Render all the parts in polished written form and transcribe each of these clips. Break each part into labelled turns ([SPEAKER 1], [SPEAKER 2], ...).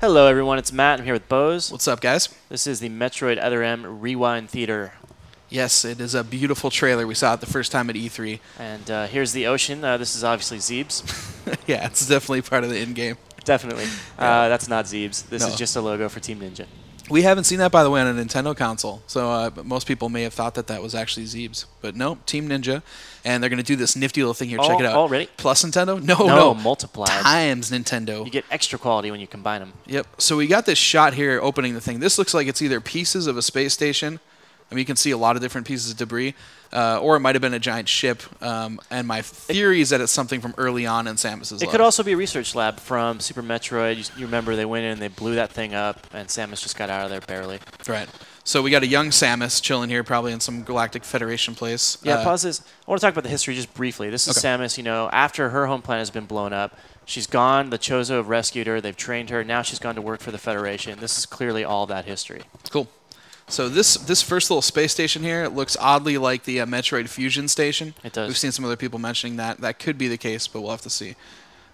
[SPEAKER 1] Hello everyone, it's Matt. I'm here with Bose.
[SPEAKER 2] What's up, guys?
[SPEAKER 1] This is the Metroid Other M Rewind Theater.
[SPEAKER 2] Yes, it is a beautiful trailer. We saw it the first time at E3.
[SPEAKER 1] And here's the ocean. This is obviously Zeebs.
[SPEAKER 2] Yeah, it's definitely part of the in-game.
[SPEAKER 1] Definitely. That's not Zeebs. This is
[SPEAKER 2] No.
[SPEAKER 1] just a logo for Team Ninja.
[SPEAKER 2] We haven't seen that, by the way, on a Nintendo console. So most people may have thought that that was actually Zeebs. But no, Team Ninja. And they're going to do this nifty little thing here. Check it out.
[SPEAKER 1] Already?
[SPEAKER 2] Plus Nintendo?
[SPEAKER 1] No, multiplied.
[SPEAKER 2] Times Nintendo.
[SPEAKER 1] You get extra quality when you combine them.
[SPEAKER 2] Yep. So we got this shot here opening the thing. This looks like it's either pieces of a space station. I mean, you can see a lot of different pieces of debris. Or it might have been a giant ship. And my theory is that it's something from early on in Samus's life.
[SPEAKER 1] It could also be a research lab from Super Metroid. You remember they went in and they blew that thing up, and Samus just got out of there barely.
[SPEAKER 2] Right. So we got a young Samus chilling here, probably in some Galactic Federation place.
[SPEAKER 1] Yeah, pause this. I want to talk about the history just briefly. This is
[SPEAKER 2] Okay.
[SPEAKER 1] Samus, you know, after her home planet has been blown up. She's gone. The Chozo have rescued her. They've trained her. Now she's gone to work for the Federation. This is clearly all that history.
[SPEAKER 2] Cool. So this first little space station here, it looks oddly like the Metroid Fusion Station.
[SPEAKER 1] It does.
[SPEAKER 2] We've seen some other people mentioning that. That could be the case, but we'll have to see.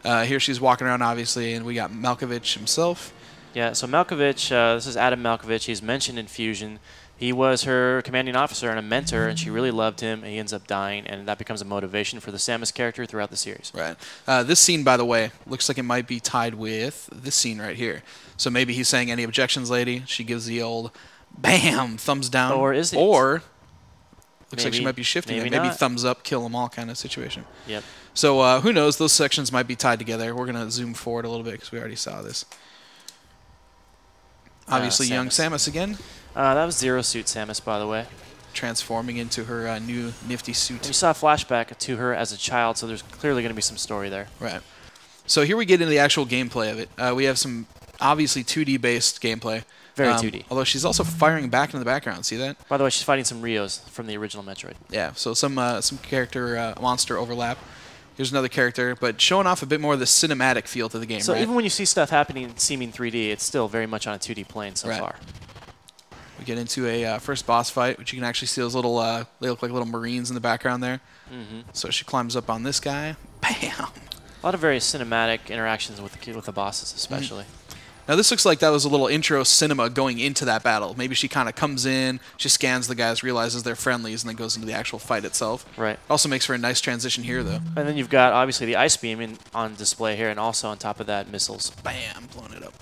[SPEAKER 2] Here she's walking around, obviously, and we got Malkovich himself.
[SPEAKER 1] Yeah, so Malkovich, this is Adam Malkovich. He's mentioned in Fusion. He was her commanding officer and a mentor, and she really loved him, and he ends up dying, and that becomes a motivation for the Samus character throughout the series.
[SPEAKER 2] Right. This scene, by the way, looks like it might be tied with this scene right here. So maybe he's saying, "Any objections, lady?" She gives the old bam, thumbs down.
[SPEAKER 1] Or is it?
[SPEAKER 2] Or looks like she
[SPEAKER 1] Maybe-
[SPEAKER 2] might be shifting it.
[SPEAKER 1] maybe
[SPEAKER 2] Maybe
[SPEAKER 1] not.
[SPEAKER 2] thumbs up, kill them all kind of situation.
[SPEAKER 1] Yep.
[SPEAKER 2] So who knows? Those sections might be tied together. We're going to zoom forward a little bit because we already saw this. Obviously, young Samus again,
[SPEAKER 1] That was Zero Suit Samus, by the way.
[SPEAKER 2] transforming into her new nifty
[SPEAKER 1] And you
[SPEAKER 2] suit.
[SPEAKER 1] saw a flashback to her as a child, so there's clearly going to be some story there.
[SPEAKER 2] Right. So here we get into the actual gameplay of it. We have some obviously 2D-based gameplay.
[SPEAKER 1] Very 2D.
[SPEAKER 2] Although she's also firing back in the background. See that?
[SPEAKER 1] By the way, she's fighting some Rios from the original Metroid.
[SPEAKER 2] Yeah. So some character monster overlap. Here's another character, but showing off a bit more of the cinematic feel to the game.
[SPEAKER 1] So
[SPEAKER 2] right?
[SPEAKER 1] even when you see stuff happening seeming 3D, it's still very much on a 2D plane so
[SPEAKER 2] Right.
[SPEAKER 1] far.
[SPEAKER 2] We get into a first boss fight, which you can actually see those little, they look like little Marines in the background there. So she climbs up on this guy. Bam!
[SPEAKER 1] A lot of very cinematic interactions with the bosses, especially.
[SPEAKER 2] Now this looks like that was a little intro cinema going into that battle. Maybe she kind of comes in, she scans the guys, realizes they're friendlies, and then goes into the actual fight itself.
[SPEAKER 1] Right.
[SPEAKER 2] Also makes for a nice transition here, though.
[SPEAKER 1] And then you've got, obviously, the Ice Beam on display here, and also on top of that, missiles.
[SPEAKER 2] Bam! Blowing it up.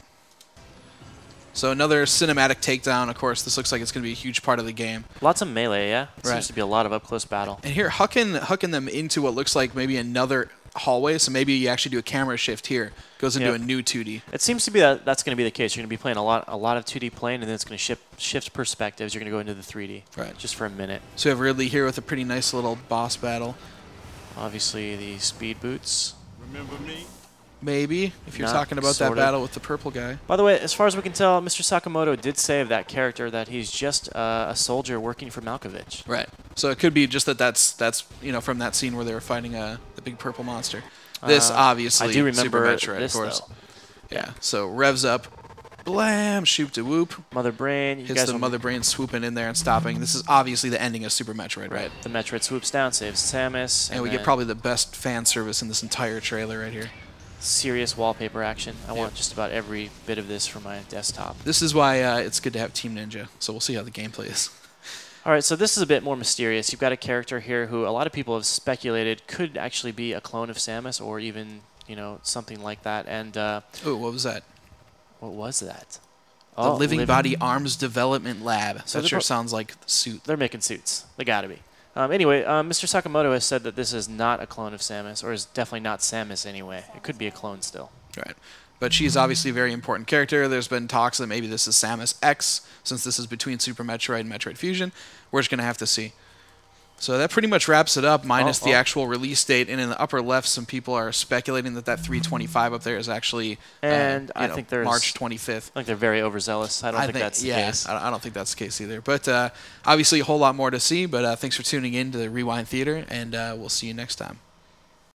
[SPEAKER 2] So another cinematic takedown. Of course, this looks like it's going to be a huge part of the game.
[SPEAKER 1] Lots of melee, yeah? It
[SPEAKER 2] Right.
[SPEAKER 1] seems to be a lot of up-close battle.
[SPEAKER 2] And here, hucking them into what looks like maybe another hallway. So maybe you actually do a camera shift here. Goes into
[SPEAKER 1] Yep.
[SPEAKER 2] a new 2D.
[SPEAKER 1] It seems to be that's going to be the case. You're going to be playing a lot of 2D plane, and then it's going to shift perspectives. You're going to go into the 3D.
[SPEAKER 2] Right.
[SPEAKER 1] Just for a minute.
[SPEAKER 2] So we have Ridley here with a pretty nice little boss battle.
[SPEAKER 1] Obviously, the speed boots.
[SPEAKER 3] Remember me?
[SPEAKER 2] Maybe, if you're
[SPEAKER 1] Nah,
[SPEAKER 2] talking about that
[SPEAKER 1] sort of.
[SPEAKER 2] battle with the purple guy.
[SPEAKER 1] By the way, as far as we can tell, Mr. Sakamoto did say of that character that he's just a soldier working for Malkovich.
[SPEAKER 2] Right. So it could be just that's from that scene where they were fighting the big purple monster. This obviously
[SPEAKER 1] I do remember
[SPEAKER 2] Super Metroid,
[SPEAKER 1] this,
[SPEAKER 2] of course.
[SPEAKER 1] though.
[SPEAKER 2] Yeah. So revs up, blam, shoop to whoop.
[SPEAKER 1] Mother Brain. You
[SPEAKER 2] Hits
[SPEAKER 1] guys
[SPEAKER 2] the
[SPEAKER 1] will-
[SPEAKER 2] Mother Brain swooping in there and stopping. This is obviously the ending of Super Metroid, right?
[SPEAKER 1] The Metroid swoops down, saves Samus.
[SPEAKER 2] And we get probably the best fan service in this entire trailer right here.
[SPEAKER 1] serious wallpaper action. I want just about every bit of this for my desktop.
[SPEAKER 2] This is why it's good to have Team Ninja. So we'll see how the gameplay is.
[SPEAKER 1] All right, so this is a bit more mysterious. You've got a character here who a lot of people have speculated could actually be a clone of Samus or even, something like that. And
[SPEAKER 2] Oh, what was that?
[SPEAKER 1] what was that?
[SPEAKER 2] The Living Body Arms Development Lab.
[SPEAKER 1] So
[SPEAKER 2] That
[SPEAKER 1] they're
[SPEAKER 2] sure sounds like the suit.
[SPEAKER 1] They're making suits. They got to be. Anyway, Mr. Sakamoto has said that this is not a clone of Samus, or is definitely not Samus anyway. It could be a clone still.
[SPEAKER 2] Right. But she's obviously a very important character. There's been talks that maybe this is Samus X, since this is between Super Metroid and Metroid Fusion. We're just going to have to see. So that pretty much wraps it up, minus the actual release date. And in the upper left, some people are speculating that 325 up there is actually
[SPEAKER 1] And I think there's
[SPEAKER 2] March 25th.
[SPEAKER 1] I think they're very overzealous. I don't think that's the case.
[SPEAKER 2] I don't think that's the case either. But obviously a whole lot more to see. But thanks for tuning in to the Rewind Theater, and we'll see you next time.